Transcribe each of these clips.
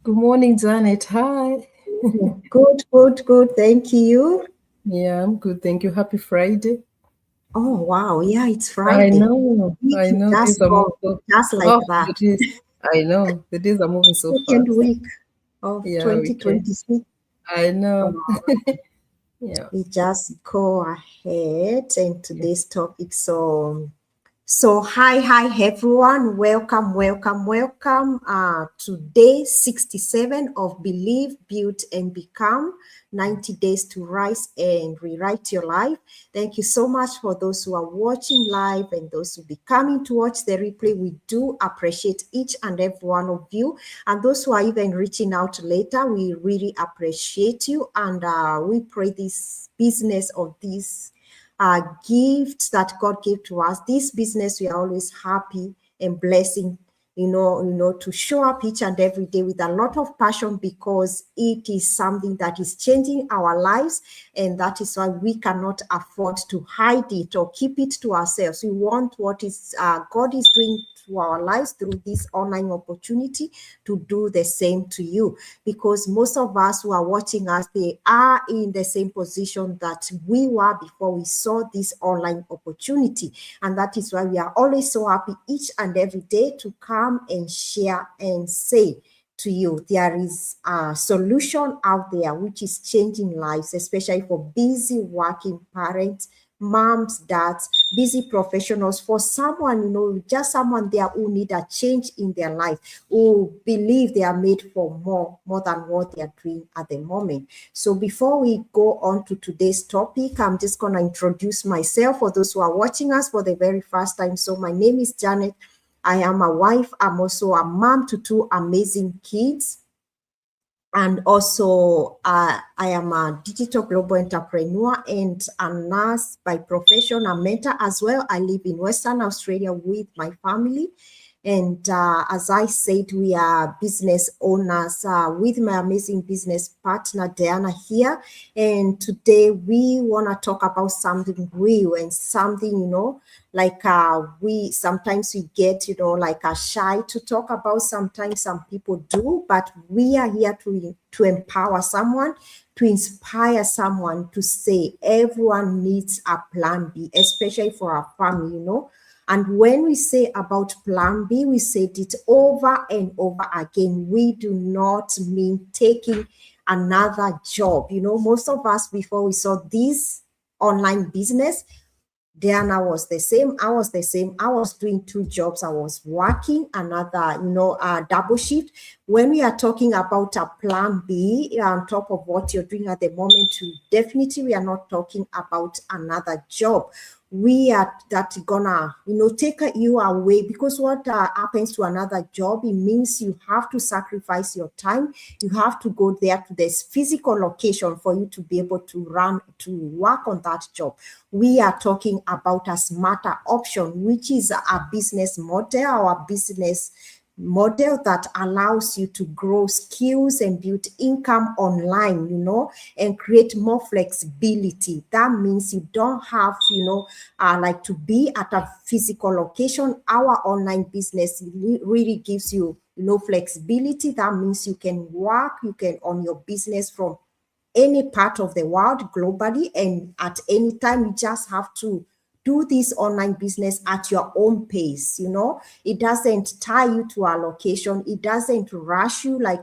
Good morning, Janet. Hi. Good. Thank you. Yeah, I'm good. Thank you. Happy Friday. Oh, wow. Yeah, it's I Friday. know. Week I is know. Days just are gone, moving so. just like Oh, the that. days. I know. The days are moving so Second fast. week of Yeah, we can. 2026. I know. Um, Yeah. we just go ahead and Yeah. today's topic. So hi everyone. Welcome. To day 67 of Believe, Build and Become 90 Days to Rise and Rewrite Your Life. Thank you so much for those who are watching live and those who be coming to watch the replay. We do appreciate each and every one of you. And those who are even reaching out later, we really appreciate you. And we pray this business of this gifts that God gave to us. This business, we are always happy and blessing, to show up each and every day with a lot of passion because it is something that is changing our lives, and that is why we cannot afford to hide it or keep it to ourselves. We want what is God is doing to our lives through this online opportunity to do the same to you, because most of us who are watching us, they are in the same position that we were before we saw this online opportunity. And that is why we are always so happy each and every day to come and share and say to you, there is a solution out there which is changing lives, especially for busy working parents, moms, dads, busy professionals, for someone, just someone there who need a change in their life, who believe they are made for more than what they are doing at the moment. So before we go on to today's topic, I'm just going to introduce myself for those who are watching us for the very first time. So my name is Janet. I am a wife. I'm also a mom to two amazing kids. And also, I am a digital global entrepreneur and a nurse by profession, a mentor as well. I live in Western Australia with my family. And as I said, we are business owners with my amazing business partner, Diana, here. And today we want to talk about something real and something, like we sometimes we get, like shy to talk about. Sometimes some people do, but we are here to empower someone, to inspire someone, to say everyone needs a plan B, especially for our family. And when we say about plan B, we said it over and over again. We do not mean taking another job. Most of us, before we saw this online business, Diana was the same. I was the same. I was doing two jobs. I was working another, double shift. When we are talking about a plan B on top of what you're doing at the moment, definitely we are not talking about another job. We are that gonna, take you away, because what happens to another job, it means you have to sacrifice your time. You have to go there to this physical location for you to be able to work on that job. We are talking about a smarter option, which is a business model, our business model that allows you to grow skills and build income online, and create more flexibility. That means you don't have, like to be at a physical location. Our online business really gives you, flexibility. That means you can work, you can on your business from any part of the world globally, and at any time. You just have to do this online business at your own pace. It doesn't tie you to a location. It doesn't rush you like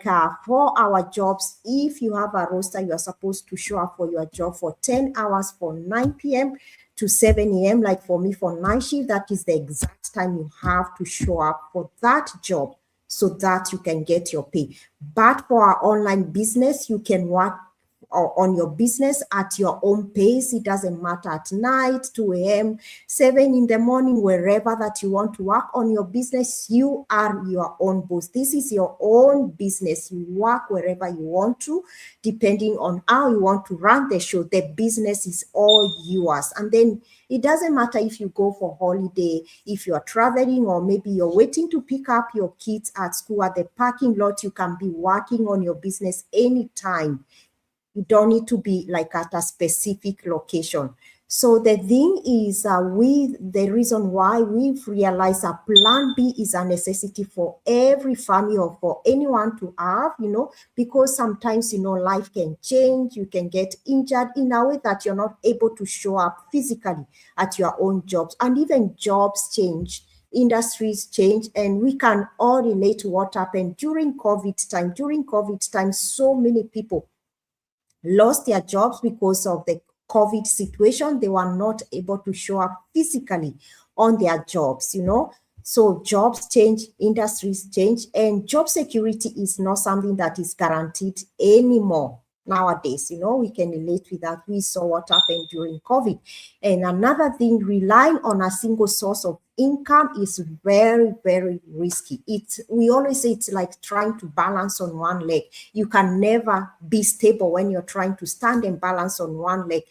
4-hour jobs. If you have a roster, you're supposed to show up for your job for 10 hours, from 9 p.m. to 7 a.m. Like for me, for night shift, that is the exact time you have to show up for that job, so that you can get your pay. But for our online business, you can work on your business at your own pace. It doesn't matter at night, 2 a.m., 7 in the morning, wherever that you want to work on your business. You are your own boss. This is your own business. You work wherever you want to, depending on how you want to run the show. The business is all yours. And then it doesn't matter if you go for holiday, if you're traveling, or maybe you're waiting to pick up your kids at school at the parking lot. You can be working on your business anytime. You don't need to be like at a specific location. So the thing is, the reason why we've realized a plan B is a necessity for every family or for anyone to have, because sometimes, life can change. You can get injured in a way that you're not able to show up physically at your own jobs. And even jobs change, industries change, and we can all relate to what happened during COVID time. During COVID time, so many people lost their jobs because of the COVID situation. They were not able to show up physically on their jobs. So jobs change, industries change, and job security is not something that is guaranteed anymore nowadays. We can relate with that. We saw what happened during COVID. And another thing, relying on a single source of income is very, very risky. We always say it's like trying to balance on one leg. You can never be stable when you're trying to stand and balance on one leg.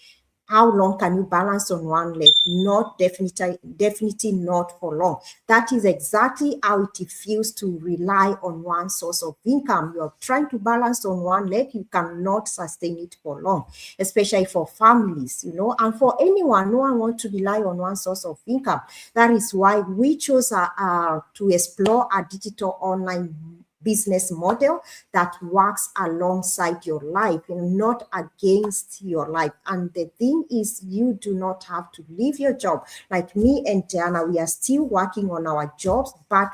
How long can you balance on one leg? Not definitely not for long. That is exactly how it feels to rely on one source of income. You're trying to balance on one leg, you cannot sustain it for long, especially for families, and for anyone. No one wants to rely on one source of income. That is why we chose to explore a digital online business model that works alongside your life and not against your life. And the thing is, you do not have to leave your job. Like me and Diana, we are still working on our jobs, but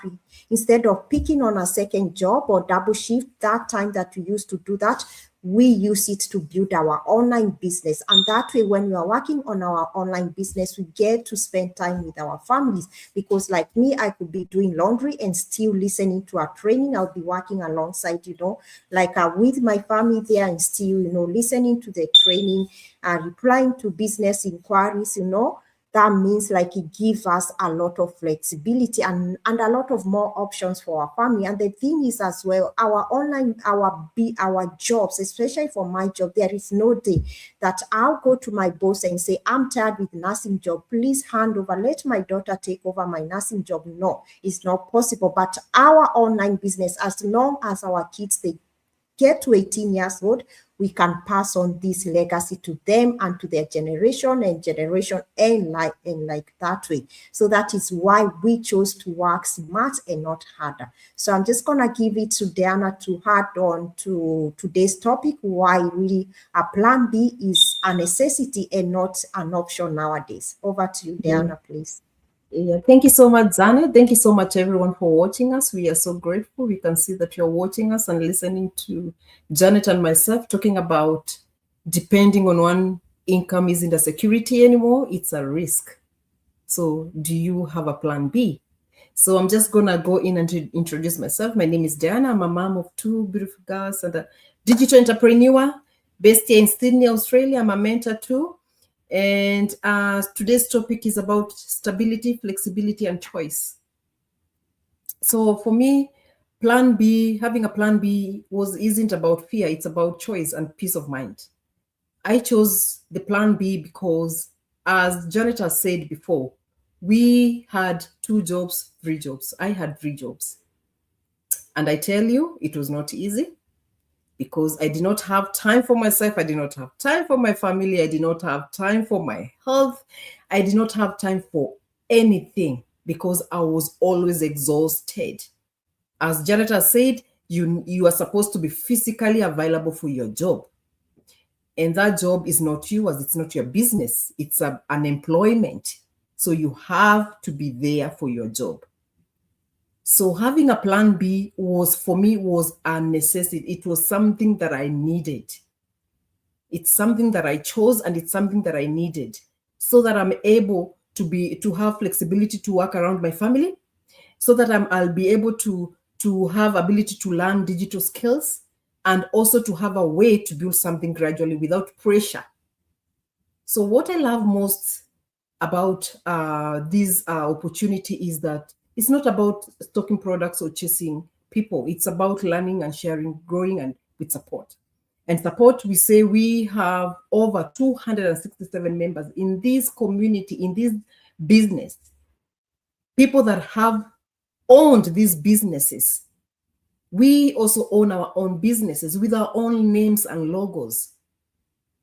instead of picking on a second job or double shift, that time that we used to do that, we use it to build our online business. And that way, when we are working on our online business, we get to spend time with our families. Because like me, I could be doing laundry and still listening to our training. I'll be working alongside, like with my family there, and still, listening to the training and replying to business inquiries. That means like it gives us a lot of flexibility and a lot of more options for our family. And the thing is as well, our jobs, especially for my job, there is no day that I'll go to my boss and say, I'm tired with nursing job, please hand over, let my daughter take over my nursing job. No, it's not possible. But our online business, as long as our kids, they get to 18 years old, we can pass on this legacy to them and to their generation and like that way. So that is why we chose to work smart and not harder. So I'm just gonna give it to Diana to add on to today's topic, why really a plan B is a necessity and not an option nowadays. Over to you, Diana, please. Yeah, thank you so much, Zana. Thank you so much, everyone, for watching us. We are so grateful. We can see that you're watching us and listening to Janet and myself talking about depending on one income isn't a security anymore, it's a risk. So do you have a plan B? So I'm just going to go in and introduce myself. My name is Diana. I'm a mom of two beautiful girls and a digital entrepreneur based here in Sydney, Australia. I'm a mentor too. And today's topic is about stability, flexibility, and choice. So for me, plan B, having a plan B isn't about fear. It's about choice and peace of mind. I chose the plan B because, as Janet has said before, we had 2 jobs, 3 jobs. I had 3 jobs. And I tell you, it was not easy because I did not have time for myself. I did not have time for my family. I did not have time for my health. I did not have time for anything because I was always exhausted. As Janet has said, you are supposed to be physically available for your job. And that job is not yours. It's not your business. It's an employment. So you have to be there for your job. So having a plan B for me was a necessity. It was something that I needed. It's something that I chose and it's something that I needed so that I'm able to have flexibility to work around my family, so that I'll be able to have ability to learn digital skills and also to have a way to build something gradually without pressure. So what I love most about this opportunity is that it's not about stocking products or chasing people. It's about learning and sharing, growing, and with support. And support, we say we have over 267 members in this community, in this business. People that have owned these businesses. We also own our own businesses with our own names and logos.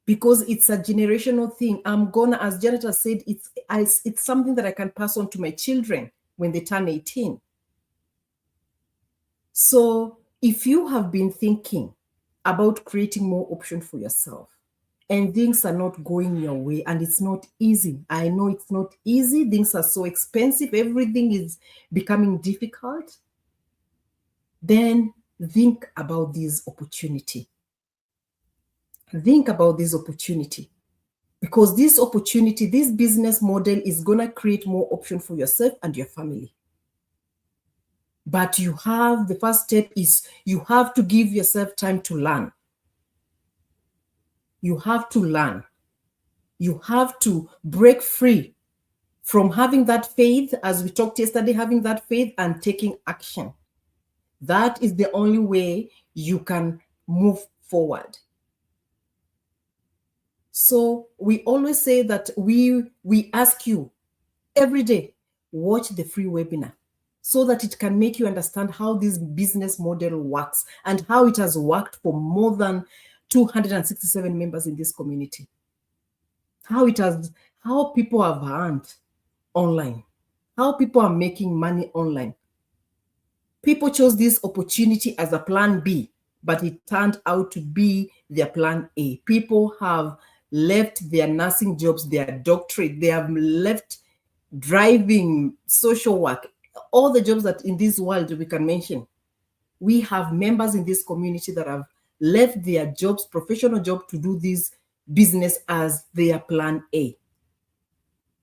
because it's a generational thing. I'm gonna, as Janet has said, it's something that I can pass on to my children when they turn 18. So if you have been thinking about creating more options for yourself and things are not going your way and it's not easy, I know it's not easy, things are so expensive, everything is becoming difficult, then think about this opportunity. Think about this opportunity, because this opportunity, this business model is going to create more options for yourself and your family. But the first step is you have to give yourself time to learn. You have to learn. You have to break free from having that faith, as we talked yesterday, having that faith and taking action. That is the only way you can move forward. So we always say that we ask you every day, watch the free webinar so that it can make you understand how this business model works and how it has worked for more than 267 members in this community. How people have earned online, how people are making money online. People chose this opportunity as a plan B, but it turned out to be their plan A. People have left their nursing jobs, their doctorate, they have left driving, social work, all the jobs that in this world we can mention. We have members in this community that have left their jobs, professional job, to do this business as their plan A.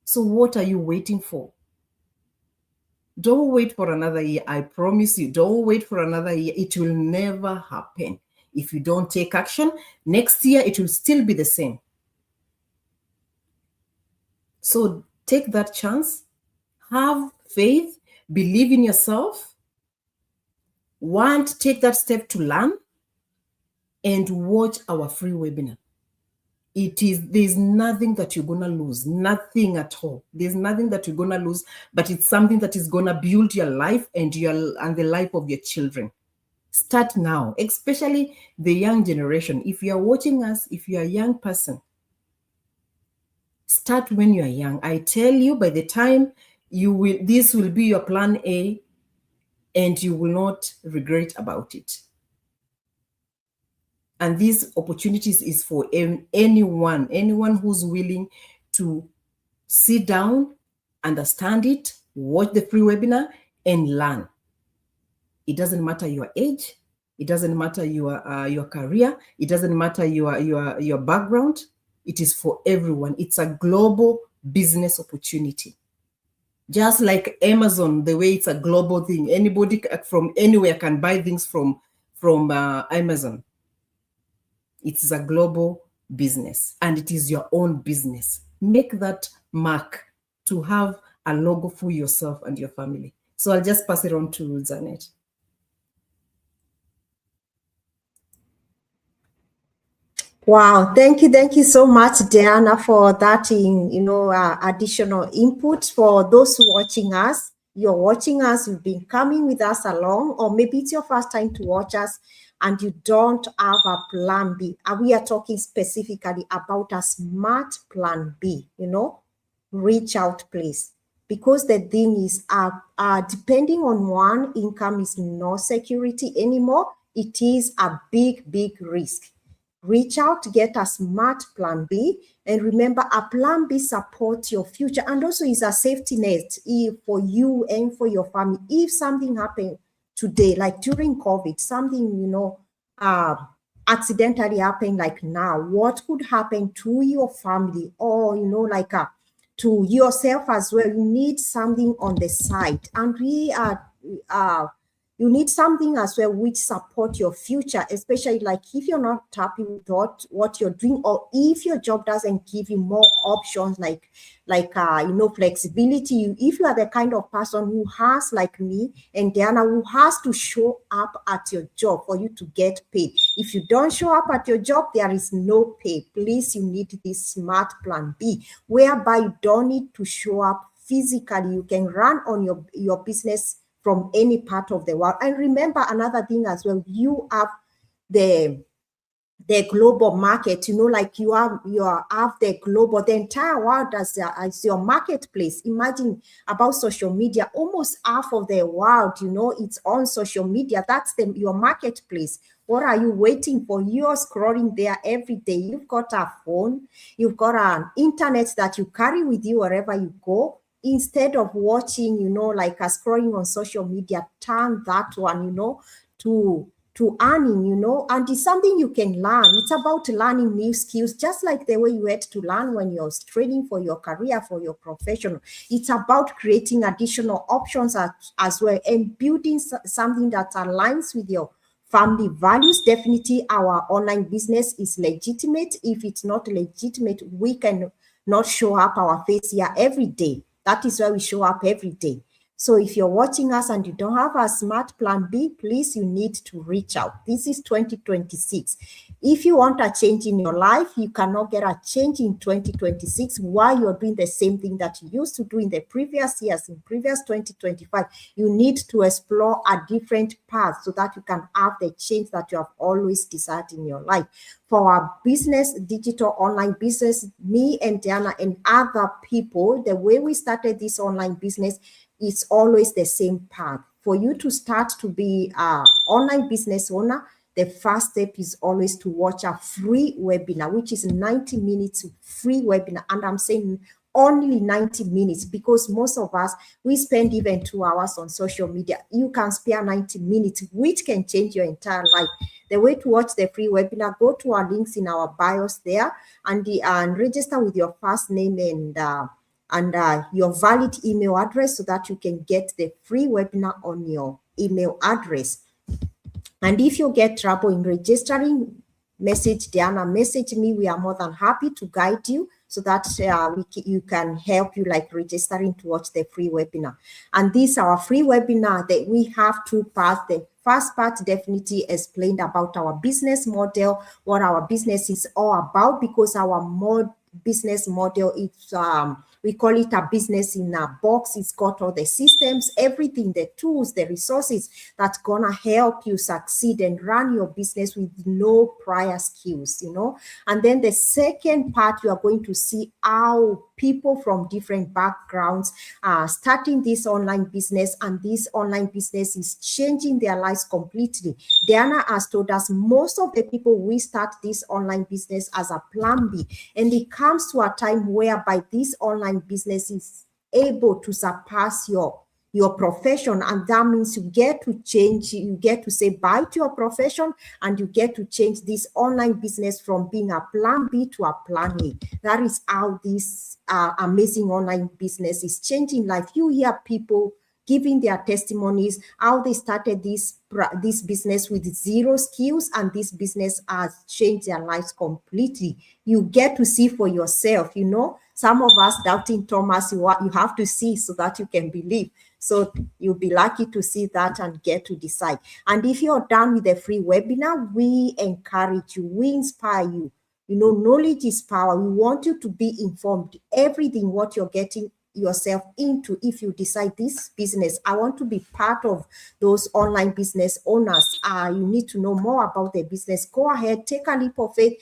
So what are you waiting for? Don't wait for another year. I promise you, don't wait for another year. It will never happen. If you don't take action, next year it will still be the same. So take that chance, have faith, believe in yourself, take that step to learn, and watch our free webinar. There's nothing that you're gonna lose, nothing at all. There's nothing that you're gonna lose, but it's something that is gonna build your life and the life of your children. Start now, especially the young generation. If you are watching us, if you're a young person, start when you are young. I tell you, by the time this will be your plan A, and you will not regret about it. And these opportunities is for anyone who's willing to sit down, understand it, watch the free webinar, and learn. It doesn't matter your age. It doesn't matter your career. It doesn't matter your background. It is for everyone. It's a global business opportunity. Just like Amazon, the way it's a global thing. Anybody from anywhere can buy things from Amazon. It is a global business, and it is your own business. Make that mark to have a logo for yourself and your family. So I'll just pass it on to Janet. Wow, thank you so much, Diana, for that additional input. For those watching us, you're watching us, you've been coming with us along, or maybe it's your first time to watch us and you don't have a plan B. We are talking specifically about a smart plan B, reach out, please. Because the thing is, depending on one, income is no security anymore. It is a big risk. Reach out, get a smart plan B, and remember, a plan B supports your future and also is a safety net for you and for your family. If something happened today, like during COVID, something, accidentally happened like now, what could happen to your family or, to yourself as well? You need something on the side, and you need something as well which support your future, especially like if you're not happy with what you're doing, or if your job doesn't give you more options like flexibility. If you are the kind of person who has, like me and Diana, who has to show up at your job for you to get paid. If you don't show up at your job, there is no pay. Please, you need this smart plan B, whereby you don't need to show up physically. You can run on your business from any part of the world. And remember another thing as well, you have the the global market, like you have the global, the entire world as your marketplace. Imagine about social media, almost half of the world, it's on social media. That's your marketplace. What are you waiting for? You're scrolling there every day. You've got a phone, you've got an internet that you carry with you wherever you go. Instead of watching, like scrolling on social media, turn that one, to earning, and it's something you can learn. It's about learning new skills, just like the way you had to learn when you're training for your career, for your profession. It's about creating additional options as well, and building something that aligns with your family values. Definitely our online business is legitimate. If it's not legitimate, we can not show up our face here every day. That is why we show up every day. So if you're watching us and you don't have a smart plan B, please, you need to reach out. This is 2026. If you want a change in your life, you cannot get a change in 2026 while you're doing the same thing that you used to do in the previous years, in previous 2025. You need to explore a different path so that you can have the change that you have always desired in your life. For our business, digital online business, me and Diana and other people, the way we started this online business, it's always the same path. For you to start to be an online business owner, the first step is always to watch a free webinar, which is 90 minutes free webinar. And I'm saying only 90 minutes because most of us, we spend even 2 hours on social media. You can spare 90 minutes, which can change your entire life. The way to watch the free webinar, go to our links in our bios there and register with your first name and your valid email address so that you can get the free webinar on your email address. And if you get trouble in registering, message Diana, message me. We are more than happy to guide you so that you can help you like registering to watch the free webinar. And this our free webinar that we have 2 parts. The first part definitely explained about our business model, what our business is all about, because our business model is we call it a business in a box. It's got all the systems, everything, the tools, the resources that's gonna help you succeed and run your business with no prior skills, And then the second part, you are going to see how people from different backgrounds are starting this online business, and this online business is changing their lives completely. Diana has told us most of the people we start this online business as a plan B, and it comes to a time whereby this online business is able to surpass your profession, and that means you get to change, you get to say bye to your profession, and you get to change this online business from being a plan B to a plan A. That is how this amazing online business is changing life. You hear people giving their testimonies, how they started this business with 0 skills, and this business has changed their lives completely. You get to see for yourself, Some of us doubting Thomas, you have to see so that you can believe. So you'll be lucky to see that and get to decide. And if you're done with the free webinar, we encourage you, we inspire you. Knowledge is power. We want you to be informed. Everything what you're getting yourself into, if you decide this business, I want to be part of those online business owners. You need to know more about their business. Go ahead, take a leap of faith.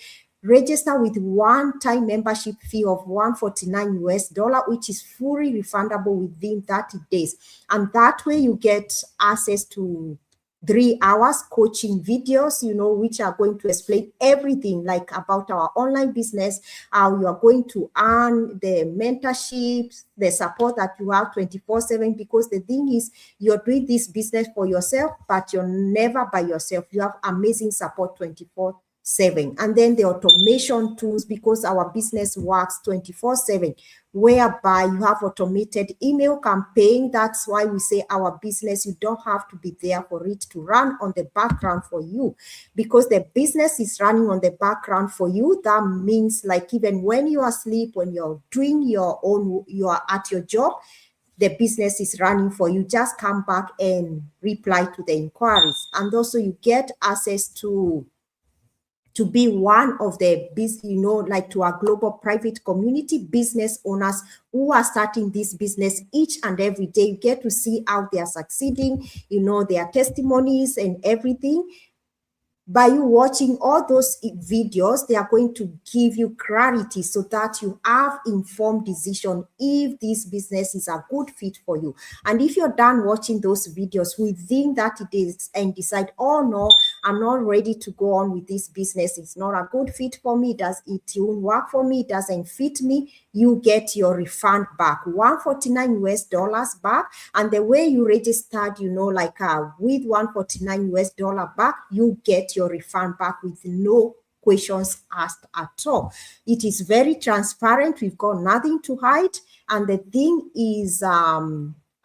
Register with one-time membership fee of $149, which is fully refundable within 30 days. And that way you get access to 3 hours coaching videos, which are going to explain everything like about our online business, how you are going to earn the mentorships, the support that you have 24/7, because the thing is, you're doing this business for yourself, but you're never by yourself. You have amazing support 24/7. And then the automation tools, because our business works 24/7, whereby you have automated email campaign. That's why we say our business, you don't have to be there for it to run on the background for you, because the business is running on the background for you. That means like even when you are asleep, when you're doing you are at your job, the business is running for you. Just come back and reply to the inquiries. And also you get access to be one of the like to our global private community business owners who are starting this business each and every day. You get to see how they are succeeding, their testimonies and everything. by you watching all those videos, they are going to give you clarity so that you have informed decision if this business is a good fit for you. And if you're done watching those videos within 30 days and decide, oh no, I'm not ready to go on with this business, it's not a good fit for me, it won't work for me, it doesn't fit me, you get your refund back, $149 back. And the way you registered, like with $149 back, you get your refund back with no questions asked at all. It is very transparent. We've got nothing to hide. And the thing is,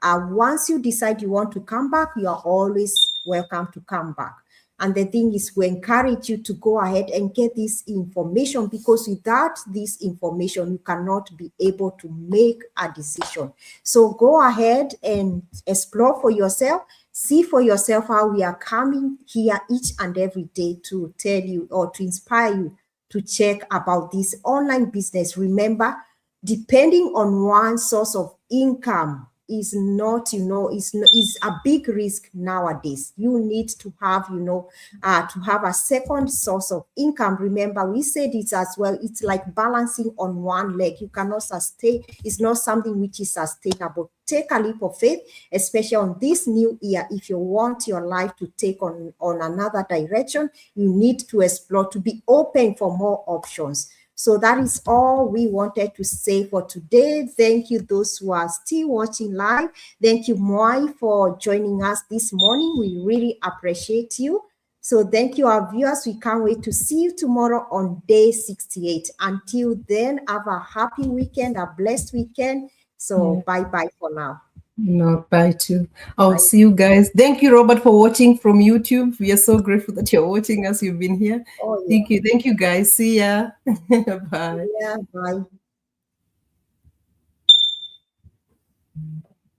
once you decide you want to come back, you are always welcome to come back. And the thing is, we encourage you to go ahead and get this information, because without this information, you cannot be able to make a decision. So go ahead and explore for yourself. See for yourself how we are coming here each and every day to tell you or to inspire you to check about this online business. Remember, depending on one source of income is not, is a big risk nowadays. You need to have, to have a second source of income. Remember, we said it as well. It's like balancing on one leg. You cannot sustain. It's not something which is sustainable. Take a leap of faith, especially on this new year. If you want your life to take on another direction, you need to explore, to be open for more options. So that is all we wanted to say for today. Thank you, those who are still watching live. Thank you, Moi, for joining us this morning. We really appreciate you. So thank you, our viewers. We can't wait to see you tomorrow on day 68. Until then, have a happy weekend, a blessed weekend. So bye-bye for now. No, bye too. I'll see you guys. Thank you, Robert, for watching from YouTube. We are so grateful that you're watching us. You've been here. Oh, yeah. Thank you. Thank you, guys. See ya. Bye. Yeah, bye.